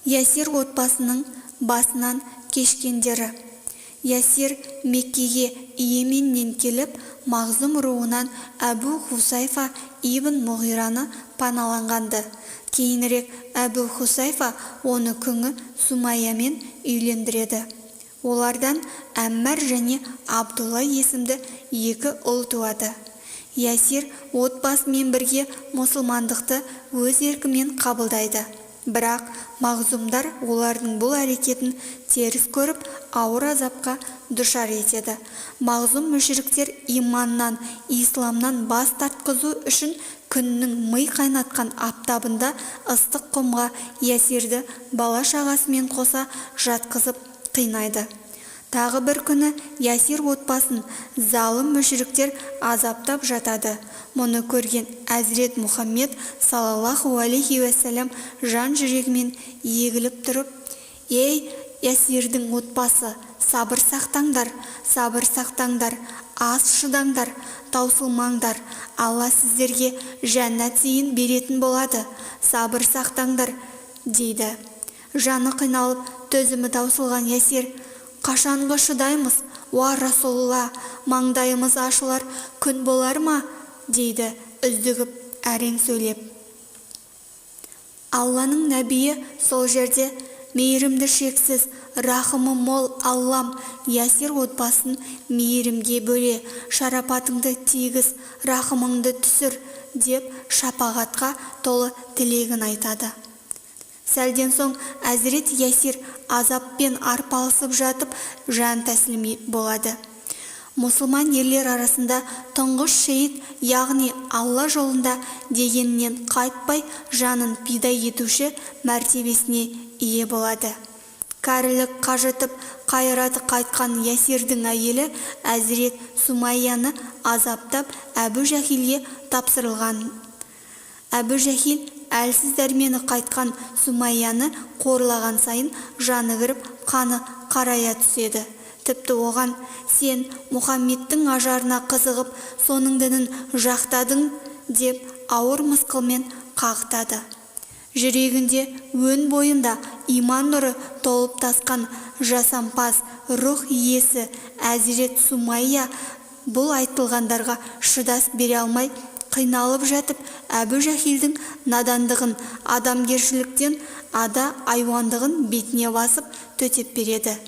Ясир отбасының басынан кешкендері. Ясир Меккеге Йеменнен келіп, Мағзұм руынан Әбу Хусайфа ибн Мұғираны паналанғанды. Кейінірек Әбу Хусайфа оны күңі Сумайямен үйлендіреді. Олардан Әммар және Абдулла есімді екі ұл туады. Ясир отбасымен бірге мұсылмандықты өз еркімен қабылдайды. Бірақ мағзумдар олардың бұл әрекетін теріс көріп, ауыр азапқа душар етеді. Мағзум мүшриктер иманнан, исламнан бас тартқызу үшін күннің ми қайнатқан аптабында ыстық құмға Ясирді бала шағасымен қоса жатқызып қинайды. Тағы бір күні Ясир отбасын залым мүшриктер азаптап жатады. Мұны көрген Әзірет Мұхаммед саллаллаху алейхи уәссәлям жан жүрегімен егіліп тұрып: «Ей, Ясирдің отбасы, сабыр сақтаңдар, аз шыдаңдар, таусылмаңдар. Алла сіздерге жәннат зейін беретін болады. Сабыр сақтаңдар», дейді. Жаны қиналып, төзімі таусылған Ясир: «Қашанғы шыдаймыз, уа Расулулла, маңдайымыз ашылар күн болар ма?» дейді үздігіп әрең сөйлеп. Алланың нәбиі сол жерде: «Мейірімді шексіз, рахымы мол Аллам, Ясир отбасын мейірімге бөле, шарапатыңды тигіз, рахымыңды түсір», деп шапағатқа толы тілегін айтады. Сәлден соң Әзірет Ясир азаппен арпалысып жатып жан тәслім болады. Мұсылман ерлер арасында тұңғыш шейіт, яғни Алла жолында дегеннен қайтпай жанын пида етуші мәртебесіне ие болады. Кәрілік қажытып қайраты қайтқан Ясирдің әйелі Әзірет Сумайяны азаптап Әбу Жахилге тапсырылған. Әбу Жахил әлсіз дәрмені қайтқан Сумайяны қорлаған сайын жаны кіріп, қаны қарая түседі. Тіпті оған: «Сен Мұхаммедтің ажарына қызығып, соның дінін жақтадың», деп ауыр мысқылмен қағытады. Жүрегінде өн бойында иман нұры толып тасқан жасампаз рух иесі Әзірет Сумайя бұл айтылғандарға шыдас бере алмай қиналып жатып, Әбу Жахилдің надандығын, адамгершіліктен ада айуандығын бетіне басып төтеп береді.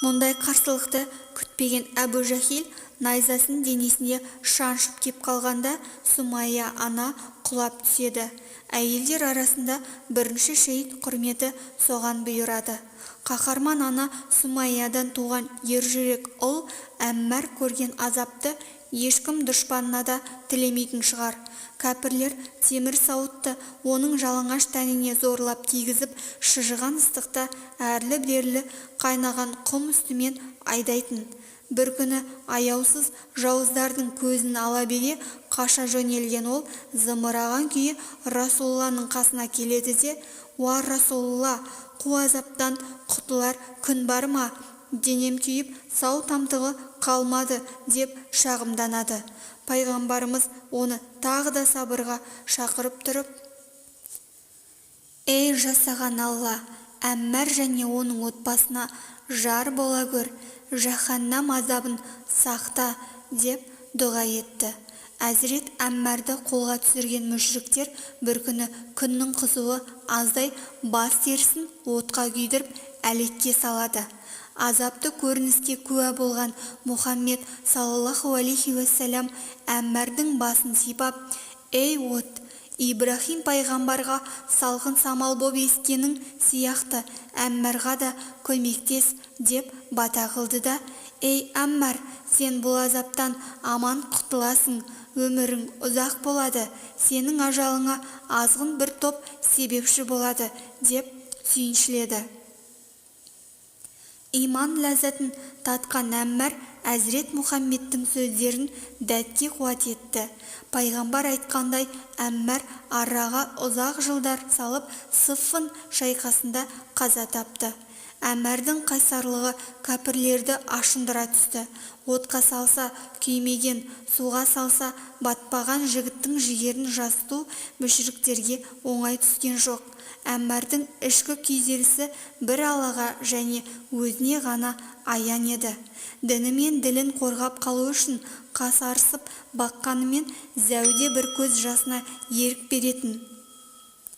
Мұндай қарсылықты күтпеген Әбу Жахил найзасын денесіне шаншып кеп қалғанда Сумайя ана құлап түседі. Әйелдер арасында бірінші шейіт құрметі соған бұйырады. Қаһарман ана Сумайядан туған ержүрек ұл Әммар көрген азапты ешкім дұшпанына да тілемейтін шығар. Кәпірлер темір сауытты оның жалаңаш тәніне зорлап кигізіп, шыжыған ыстықта әрлі-берлі қайнаған құм үстімен айдайтын. Бір күні аяусыз жауыздардың көзін ала бере қаша жөнелген ол зымыраған күйі Расулулланың қасына келеді де: «Уа Расулулла, қу азаптан құтылар күн бар ма? Денем күйіп, сау тамтығы қалмады», деп шағымданады. Пайғамбарымыз оны тағы да сабырға шақырып тұрып: «Ей жасаған Алла, Әммар және оның отбасына жар бола көр, жаһаннам азабын сақта», деп дұға етті. Әзірет Әммарды қолға түсірген мүшриктер бір күні күннің қызуы аздай бас терісін отқа күйдіріп әлекке салады. Азапты көрініске куә болған Мұхаммед саллаллаху алейхи уәссәлям Әммардың басын сипап: «Ей от, Ибрахим пайғамбарға салқын самал боп ескенің сияқты Әммарға да көмектес», деп бата қылды да: «Ей Әммар, сен бұл азаптан аман құтыласың, өмірің ұзақ болады, сенің ажалыңа азғын бір топ себепші болады», деп сүйіншіледі. Иман ләззатын татқан Әммар Әзірет Мұхаммедтің сөздерін дәтке қуат етті. Пайғамбар айтқандай, Әммар араға ұзақ жылдар салып Сыффын шайқасында қаза тапты. Әмірдің қайсарлығы кәпірлерді ашындыра түсті. Отқа салса күймеген, суға салса батпаған жігіттің жігерін жасыту мүшриктерге оңай түскен жоқ. Әмірдің ішкі күйзелісі бір Аллаға және өзіне ғана аян еді. Діні мен ділін қорғап қалу үшін қасарысып баққанымен зәуде бір көз жасына ерік беретін.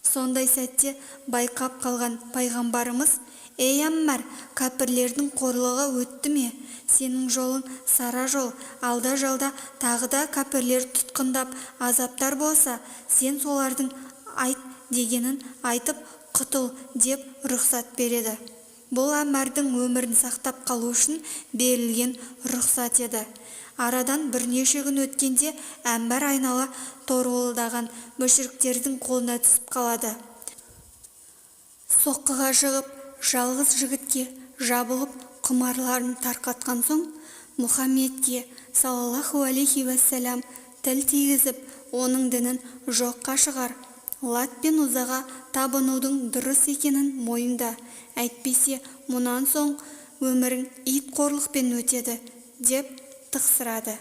Сондай сәтте байқап қалған пайғамбарымыз: «Ей Әммар, кәпірлердің қорлығы өтті ме? Сенің жолың сара жол, алда-жалда тағы да кәпірлер тұтқындап азаптар болса, сен солардың айт дегенін айтып құтыл» деп рұқсат береді. Бұл Әммардың өмірін сақтап қалу үшін берілген рұқсат еді. Арадан бірнеше күн өткенде Әммар айнала торуылдаған мүшриктердің қолына түсіп қалады. Соққыға жығып, жалғыз жігітке жабылып құмарларын тарқатқан соң, Мұхаммедке саллаллаху алейхи уассалам тіл тигізіп, оның дінін жоққа шығар, Лат пен Узаға табынудың дұрыс екенін мойында, әйтпесе мұнан соң өмірің ит қорлықпен өтеді деп тықсырады.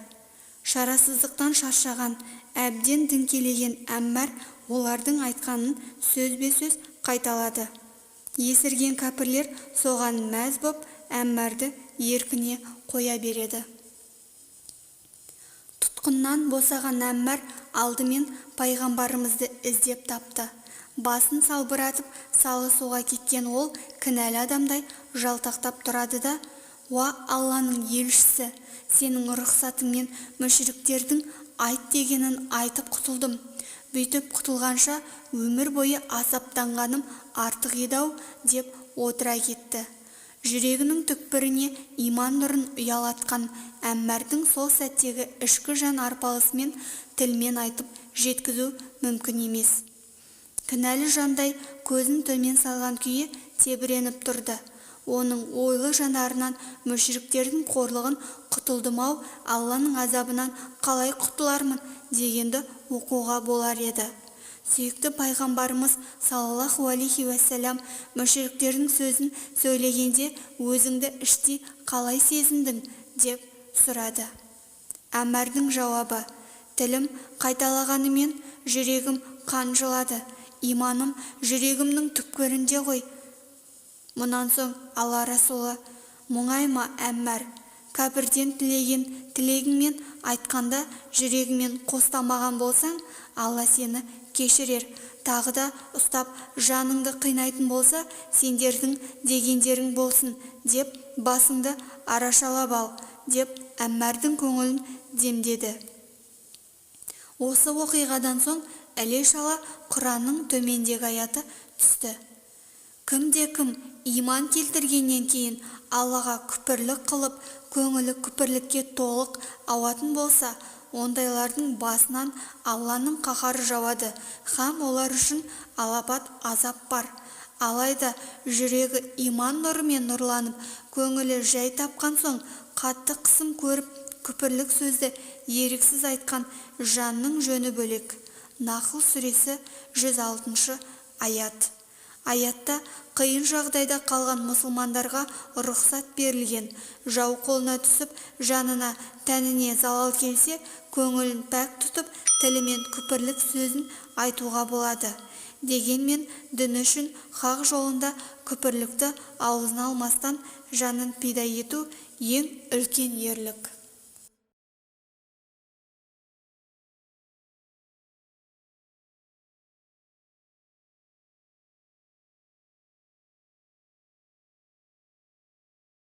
Шарасыздықтан шаршаған, әбден діңкелеген Әммар олардың айтқанын сөзбе-сөз қайталады. Есірген кәпірлер соған мәз боп Әммарды еркіне қоя береді. Тұтқыннан босаған Әммар алдымен пайғамбарымызды іздеп тапты. Басын салбыратып салы суға кеткен ол кінәлі адамдай жалтақтап тұрады да: «Уа Алланың елшісі, сенің рұқсатыңмен мүшриктердің айт дегенін айтып құтылдым. Бүйтіп құтылғанша өмір бойы азаптанғаным артық еді-ау» деп отыра кетті. Жүрегінің түкпіріне иман нұрын ұялатқан Әммардың сол сәттегі ішкі жан арпалысымен тілмен айтып жеткізу мүмкін емес. Кінәлі жандай көзін төмен салған күйі тебіреніп тұрды. Оның ойлы жанарынан мүшриктердің қорлығын құтылдым-ау, Алланың азабынан қалай құтылармын дегенді оқуға болар еді. Сүйікті пайғамбарымыз саллаллаху алейхи уассалам мүшриктердің сөзін сөйлегенде өзіңді іштей қалай сезіндің деп сұрады. Әммардың жауабы: «Тілім қайталағанымен жүрегім қан жылады, иманым жүрегімнің түкпірінде ғой». Мұнан соң Алла Расулы: «Мұңайма Әммар, кәпірден тілеген тілегіңмен айтқанда жүрегімен қостамаған болсаң, Алла сені кешірер. Тағы да ұстап жаныңды қинайтын болса, сендердің дегендерің болсын деп басыңды арашалап ал» деп Әммардың көңілін демдеді. Осы оқиғадан соң іле-шала Құранның төмендегі аяты түсті. Кімде-кім иман келтіргеннен кейін Аллаға күпірлік қылып, көңілі күпірлікке толық ауатын болса, ондайлардың басынан Алланың қаһары жауады һәм олар үшін алапат азап бар. Алайда жүрегі иман нұрымен нұрланып, көңілі жай тапқан соң, қатты қысым көріп, күпірлік сөзді еріксіз айтқан жанның жөні бөлек. Нахл сүресі 106 аят. Аятта қиын жағдайда қалған мұсылмандарға рұқсат берілген. Жау қолына түсіп, жанына, тәніне залал келсе, көңілін пәк тұтып, тілімен күпірлік сөзін айтуға болады. Дегенмен дін үшін хақ жолында күпірлікті аузына алмастан жанын пида ету ең үлкен ерлік.